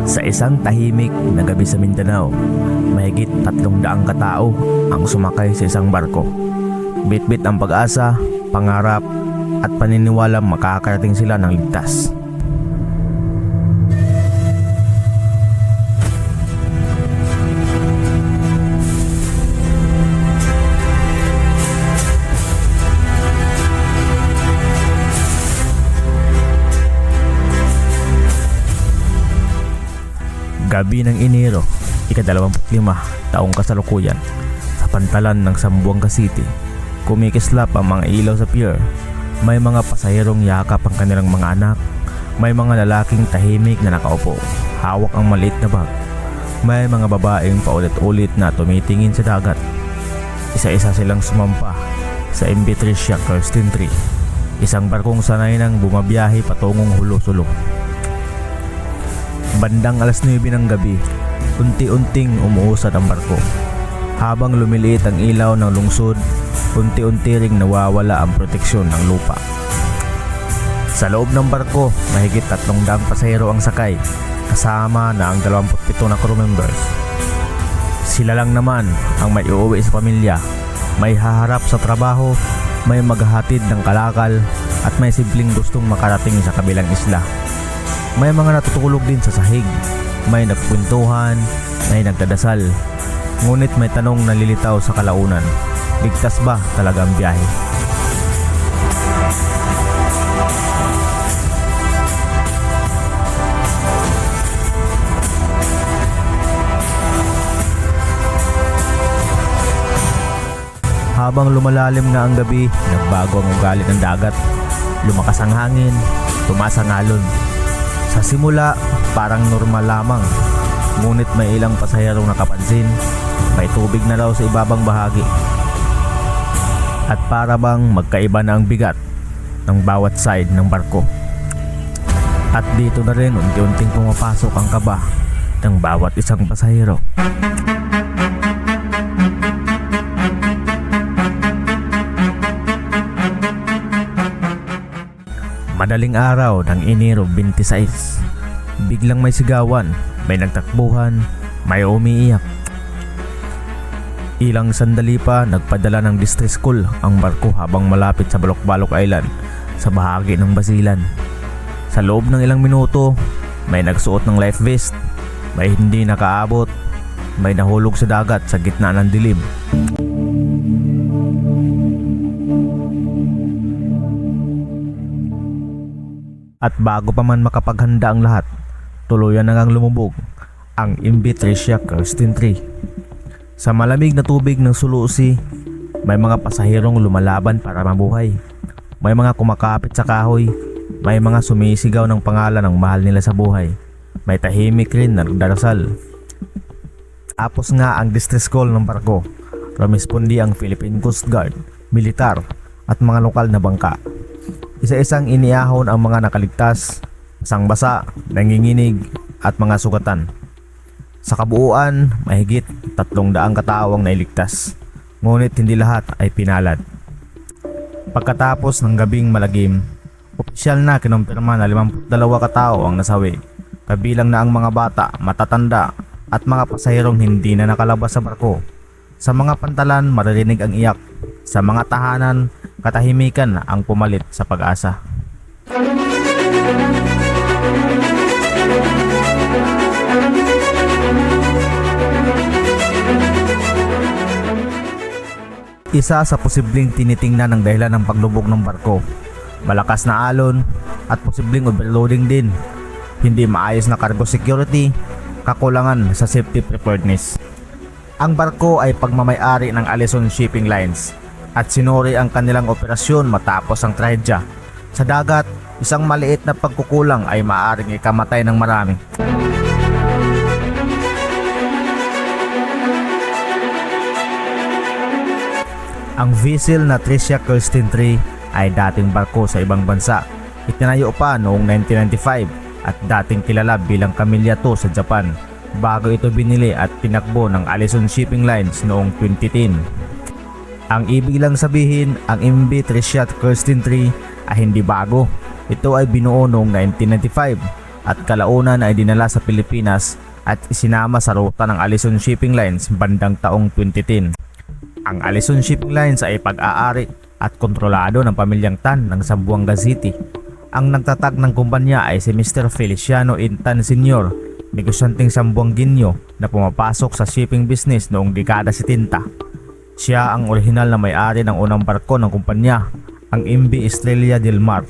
Sa isang tahimik na gabi sa Mindanao, mahigit 300 katao ang sumakay sa isang barko. Bitbit ang pag-asa, pangarap at paniniwalang makakarating sila ng ligtas. Gabi ng Enero, ika-25 taong kasalukuyan, sa pantalan ng Zamboanga City, kumikislap ang mga ilaw sa pier. May mga pasahirong yakap ang kanilang mga anak. May mga lalaking tahimik na nakaupo, hawak ang maliit na bag. May mga babaeng paulit-ulit na tumitingin sa dagat. Isa-isa silang sumampa sa MV Tricia Kirsten Tree, isang barkong sanay nang bumabiyahe patungong Hulo-Sulo. Bandang alas 9 ng gabi, unti-unting umuusad ang barko. Habang lumiliit ang ilaw ng lungsod, unti-unti ring nawawala ang proteksyon ng lupa. Sa loob ng barko, mahigit 300 pasahero ang sakay, kasama na ang 27 na crew members. Sila lang naman ang may uuwi sa pamilya, may haharap sa trabaho, may maghahatid ng kalakal, at may simpleng gustong makarating sa kabilang isla. May mga natutulog din sa sahig, may nagkwentuhan, may nagdadasal. Ngunit may tanong na lilitaw sa kalaunan: ligtas ba talaga ang biyahe? Habang lumalalim na ang gabi, nagbago ang ugali ng dagat. Lumakas ang hangin, tumaas ang alon. Sa simula, parang normal lamang. Ngunit may ilang pasahirong nakapansin, may tubig na raw sa ibabang bahagi. At para bang magkaiba na ang bigat ng bawat side ng barko. At dito na rin unti-unting pumapasok ang kaba ng bawat isang pasahero. Madaling araw ng Enero 26, biglang may sigawan, may nagtakbuhan, may umiiyak. Ilang sandali pa nagpadala ng distress call ang barko habang malapit sa Balok-Balok Island sa bahagi ng Basilan. Sa loob ng ilang minuto, may nagsuot ng life vest, may hindi nakaabot, may nahulog sa dagat sa gitna ng dilim. At bago pa man makapaghanda ang lahat, tuluyan na ngang lumubog ang MV Tricia Kirsten Tree. Sa malamig na tubig ng Sulusi, may mga pasahirong lumalaban para mabuhay. May mga kumakapit sa kahoy, may mga sumisigaw ng pangalan ng mahal nila sa buhay. May tahimik rin na nagdarasal. Tapos nga ang distress call ng barko, rumispondi ang Philippine Coast Guard, militar at mga lokal na bangka. Isa-isang iniahon ang mga nakaligtas, basang-basa, nanginginig at mga sugatan. Sa kabuuan, mahigit 300 katao ang nailigtas, ngunit hindi lahat ay pinalad. Pagkatapos ng gabing malagim, opisyal na kinumpirma na 52 katao ang nasawi, kabilang na ang mga bata, matatanda at mga pasahirong hindi na nakalabas sa barko. Sa mga pantalan, maririnig ang iyak. Sa mga tahanan, katahimikan ang pumalit sa pag-asa. Isa sa posibleng tinitingnan ng dahilan ng paglubog ng barko, malakas na alon at posibleng overloading din. Hindi maayos na cargo security, kakulangan sa safety preparedness. Ang barko ay pagmamay-ari ng Allison Shipping Lines at sinuri ang kanilang operasyon matapos ang trahedya. Sa dagat, isang maliit na pagkukulang ay maaaring ikamatay ng marami. Ang vessel na Tricia Kirsten Tree ay dating barko sa ibang bansa. Itinayo pa noong 1995 at dating kilala bilang Camellia 2 sa Japan, bago ito binili at tinakbo ng Allison Shipping Lines noong 2010. Ang ibig lang sabihin, ang MV Tricia Kirsten Tree ay hindi bago. Ito ay binuo noong 1995 at kalaunan ay dinala sa Pilipinas at isinama sa ruta ng Allison Shipping Lines bandang taong 2010. Ang Allison Shipping Lines ay pag-aari at kontrolado ng pamilyang Tan ng Zamboanga City. Ang nagtatag ng kumpanya ay si Mr. Feliciano Intan Sr., negosyanteng Zamboangueño na pumapasok sa shipping business noong dekada 70. Siya ang orihinal na may-ari ng unang barko ng kumpanya, ang MV Estrella del Mar.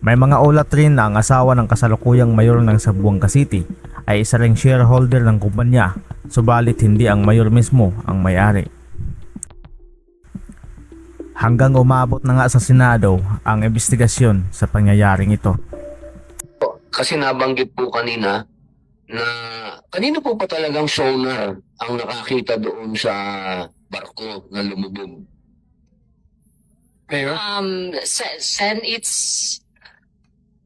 May mga ulat rin na ang asawa ng kasalukuyang mayor ng Zamboanga City ay isa ring shareholder ng kumpanya, subalit hindi ang mayor mismo ang may-ari. Hanggang umabot na nga sa Senado ang investigasyon sa pangyayaring ito. Kasi nabanggit po kanina na kanino po pa talagang sonar ang nakakita doon sa barko na lumubog? Mayor? Sen, it's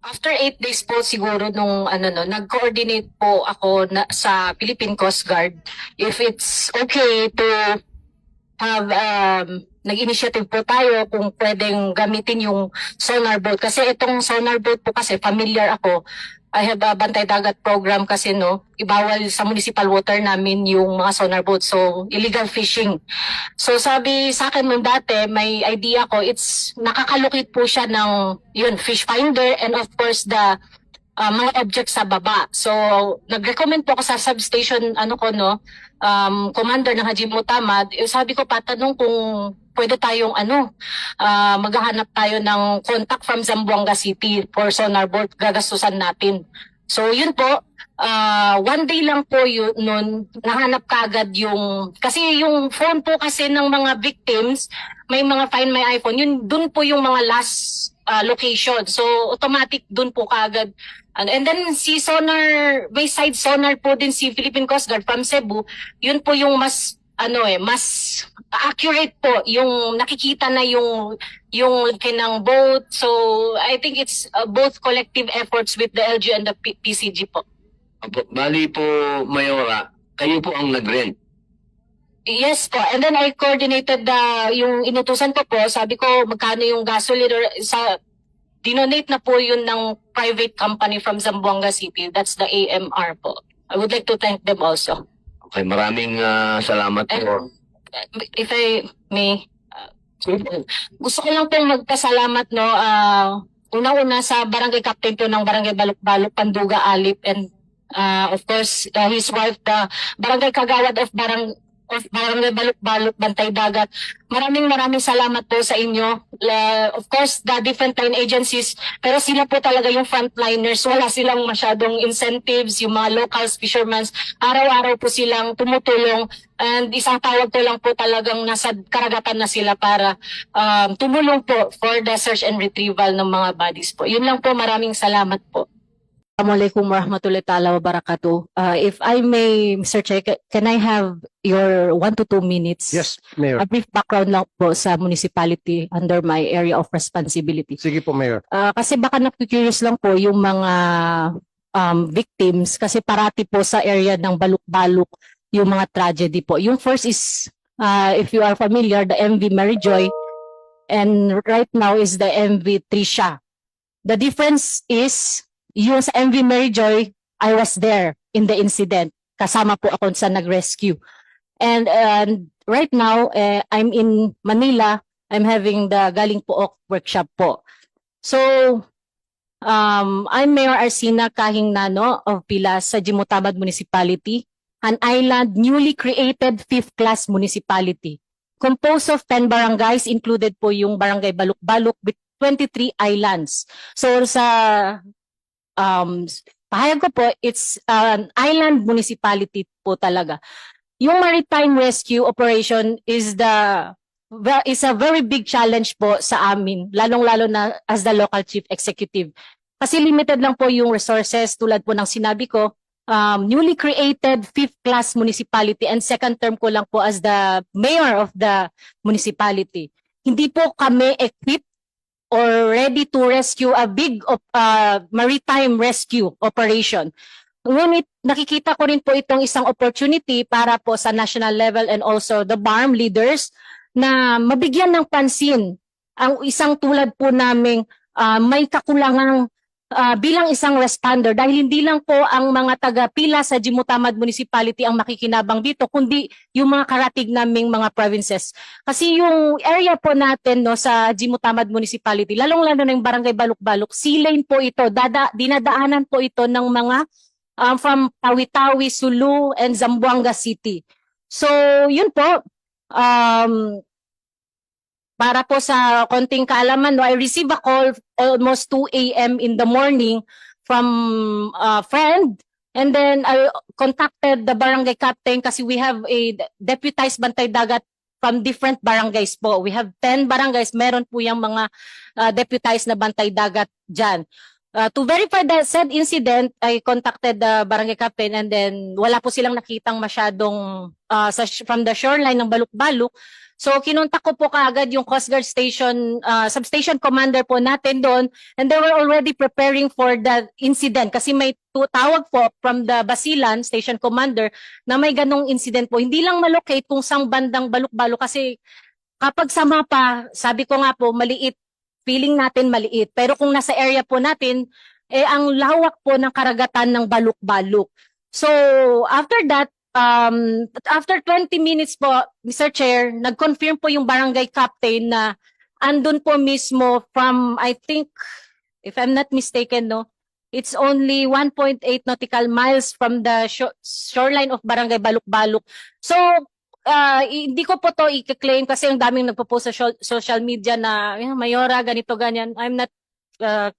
after 8 days po siguro nung nag-coordinate po ako sa Philippine Coast Guard if it's okay to have nag-initiative po tayo kung pwedeng gamitin yung sonar boat kasi itong sonar boat po kasi familiar ako. I have a bantay dagat program kasi ibawal sa municipal water namin yung mga sonar boat, so illegal fishing. So sabi sa akin nung dati, may idea ko, it's nakakalocate po siya ng fish finder and of course the mga objects sa baba. So nag-recommend po ako sa substation commander ng Haji Mutamad. Sabi ko patanong kung pwede tayong maghahanap tayo ng contact from Zamboanga City for sonar boat, gagastusan natin. So yun po, one day lang po yun nun, nahanap kagad kasi yung phone po kasi ng mga victims, may mga Find My iPhone, dun po yung mga last location. So automatic dun po kagad. And then si sonar, may side sonar po din si Philippine Coast Guard from Cebu, yun po yung mas accurate po yung nakikita na yung laki ng boat. So I think it's both collective efforts with the LG and the PCG po. Bali po, Mayora, kayo po ang nag-rent. Yes po. And then I coordinated yung inutusan ko po. Sabi ko magkano yung gasoline dinonate na po yun ng private company from Zamboanga City. That's the AMR po. I would like to thank them also. Okay, maraming salamat po. If I may, gusto ko lang pong magpasalamat una-una sa barangay captain po ng barangay Balok-Balok, Panduga, Alip, and of course his wife, the barangay kagawad of barangay Balok-Balok, Bantay Dagat. Maraming salamat po sa inyo. Of course, the different line agencies, pero sila po talaga yung frontliners. Wala silang masyadong incentives, yung mga locals, fishermen. Araw-araw po silang tumutulong. And isang tawag ko lang po talagang nasa karagatan na sila para tumulong po for the search and retrieval ng mga bodies po. Yun lang po, maraming salamat po. Assalamualaikum warahmatullahi ta'ala wabarakatuh. If I may, Mr. Chair, can I have your 1 to 2 minutes? Yes, Mayor. A brief background lang po sa municipality under my area of responsibility. Sige po, Mayor. Kasi baka na-curious lang po yung mga victims kasi parati po sa area ng Balok-Balok yung mga tragedy po. Yung first is, if you are familiar, the MV Mary Joy, and right now is the MV Trisha. The difference is, yung sa MV Mary Joy, I was there in the incident. Kasama po ako sa nag-rescue. And right now, I'm in Manila. I'm having the Galing Pook workshop po. So, I'm Mayor Arsina Kahing Nano of Pilas sa Jimutabad Municipality, an island newly created 5th class municipality. Composed of 10 barangays, included po yung barangay Balok-Balok with 23 islands. So sa pahayag ko po, it's an island municipality po talaga. Yung maritime rescue operation is a very big challenge po sa amin, lalong-lalo na as the local chief executive. Kasi limited lang po yung resources tulad po ng sinabi ko, newly created 5th class municipality and second term ko lang po as the mayor of the municipality. Hindi po kami equipped or ready to rescue a big maritime rescue operation. Ngunit nakikita ko rin po itong isang opportunity para po sa national level and also the BARM leaders na mabigyan ng pansin ang isang tulad po naming may kakulangang bilang isang responder dahil hindi lang po ang mga taga-pila sa Jimutamad Municipality ang makikinabang dito kundi yung mga karatig naming mga provinces. Kasi yung area po natin no sa Jimutamad Municipality, lalong-lalo na yung Barangay Baluk-Baluk, sea lane po ito, dinadaanan po ito ng mga from Tawi-Tawi, Sulu, and Zamboanga City. So, yun po. Para po sa konting kaalaman, no, I received a call almost 2 a.m. in the morning from a friend. And then I contacted the barangay captain kasi we have a deputized bantay dagat from different barangays po. We have 10 barangays. Meron po yung mga deputized na bantay dagat dyan. To verify that said incident, I contacted the barangay captain and then wala po silang nakitang masyadong from the shoreline ng Baluk-Baluk. So kinontak ko po kaagad yung Coast Guard station, substation commander po natin doon and they were already preparing for the incident kasi may tawag po from the Basilan station commander na may ganong incident po. Hindi lang malocate kung sang bandang Baluk-Baluk kasi kapag sa mapa, sabi ko nga po, maliit, feeling natin maliit. Pero kung nasa area po natin, ang lawak po ng karagatan ng Baluk-Baluk. So after that, after 20 minutes po, Mr. Chair, nag-confirm po yung barangay captain na andun po mismo from, I think, if I'm not mistaken, no, it's only 1.8 nautical miles from the shoreline of Barangay Baluk-Baluk. So, hindi ko po to i-claim kasi ang daming nagpo-post sa social media na Mayora, ganito, ganyan. I'm not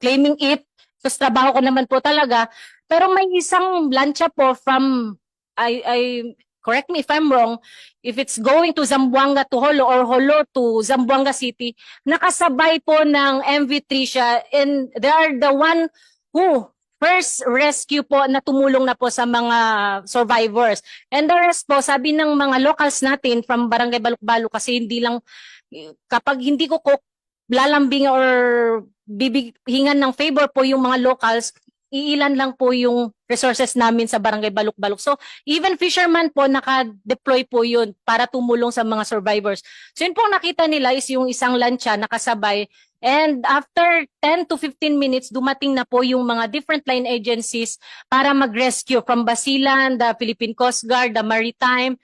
claiming it. Kasi trabaho ko naman po talaga. Pero may isang lancha po from I correct me if I'm wrong, if it's going to Zamboanga to Holo or Holo to Zamboanga City, nakasabay po ng MV Tricia and they are the one who first rescue po na tumulong na po sa mga survivors. And the rest po, sabi ng mga locals natin from Barangay Baluk-Baluk kasi hindi lang, kapag hindi ko lalambing or hingan ng favor po yung mga locals, iilan lang po yung resources namin sa Barangay Baluk-Baluk. So, even fisherman po, naka-deploy po yun para tumulong sa mga survivors. So, yun po nakita nila is yung isang lancha nakasabay. And after 10 to 15 minutes, dumating na po yung mga different line agencies para mag-rescue from Basilan, the Philippine Coast Guard, the Maritime,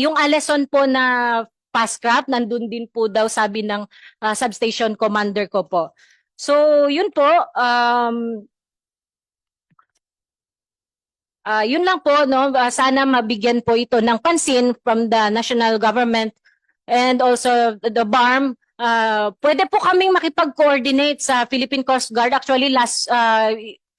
yung Aleson po na fast-craft, nandun din po daw sabi ng substation commander ko po. So, yun po, yun lang po, no? Sana mabigyan po ito ng pansin from the national government and also the BARM. Pwede po kaming makipag-coordinate sa Philippine Coast Guard. Actually, last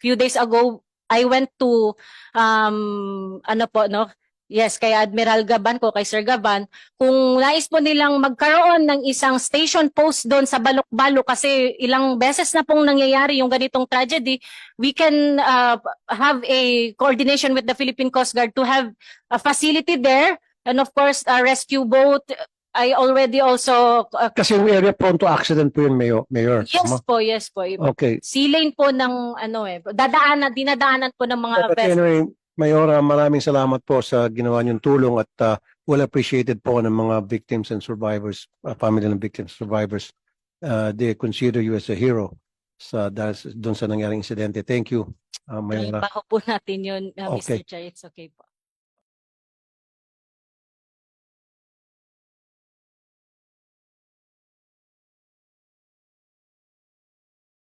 few days ago, I went to, ano po, no? Yes, kay Admiral Gaban ko, kay Sir Gaban, kung nais po nilang magkaroon ng isang station post doon sa Baluk-Baluk kasi ilang beses na pong nangyayari yung ganitong tragedy, we can have a coordination with the Philippine Coast Guard to have a facility there and of course a rescue boat. I already also... Kasi yung area prone to accident po yun, Mayor. yes po, yes po. Okay. Sea lane po ng ano dinadaanan po ng mga But vessels. anyway, Mayora, maraming salamat po sa ginawa niyong tulong at well appreciated po ng mga victims and survivors, family ng victims and survivors. They consider you as a hero dahil doon sa nangyaring insidente. Thank you, Mayora. Trabaho po natin yun, Mr. Okay. Chair. It's okay po.